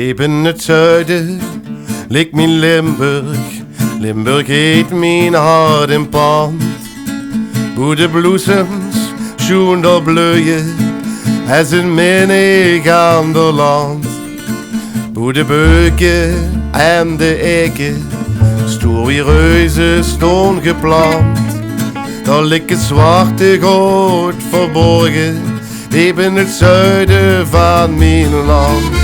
Even het zuiden ligt mijn Limburg. Limburg heet mijn hart in pand. Hoe de bloesems schoen door bloeien, als een menig ander land. Hoe de beuken en de eiken, stoer wie reuzen stoon geplant. Daar ligt het zwarte goud verborgen, even het zuiden van mijn land.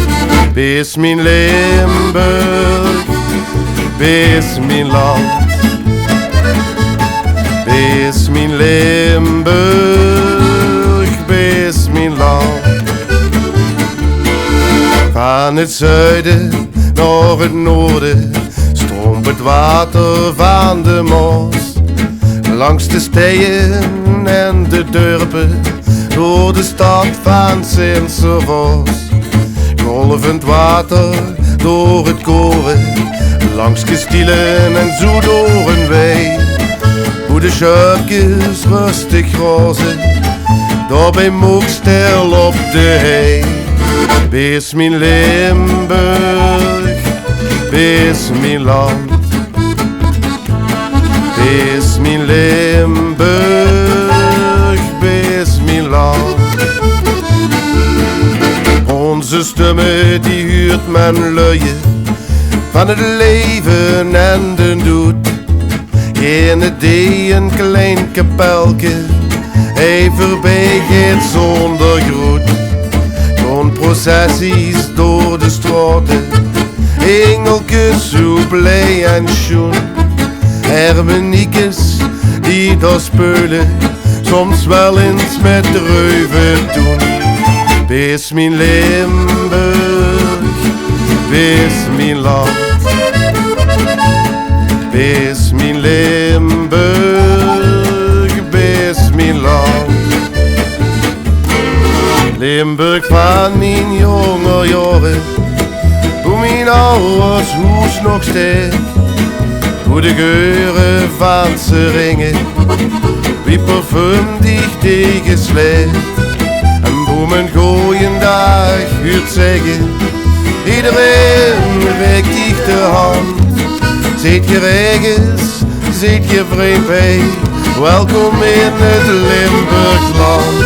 Wees mijn Limburg, wees mijn land. Wees mijn Limburg, wees mijn land. Van het zuiden naar het noorden stroomt het water van de Mos. Langs de steien en de dorpen, door de stad van Sint-Servoos. Golvend water door het koren, langs kastielen en zo door een wei. Hoe de schuitjes rustig rozen, daar bij Moekstel op de hei. Wees mijn Limburg, wees mijn land. Wees mijn Limburg, wees mijn land. Onze stemmen die huurt men luien van het leven en de dood. Geen idee een klein kapelke, hij voorbij gaat zonder groet. Gewoon processies door de straten, engeltjes zo blij en schoen. Hermeniekes die daar speulen, soms wel eens met reuven doen. Wees mijn Limburg, wees mijn land. Wees mijn Limburg, wees mijn land. Limburg van mijn jonge jaren, hoe mijn ouders hoes nog steekt. Hoe de geuren van ze ringen, wie parfum dicht tegensleept. En boemen gooien dag huurt zeggen, iedereen reikt dicht de hand. Zit je ergens, zit je vreemd bij, welkom in het Limburgsland.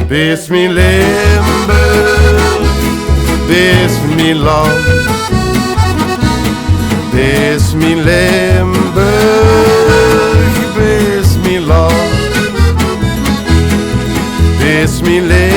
Wees mijn Limburg, wees mijn land. Wees mijn Limburg, wees mijn land. Wees mijn Limburg.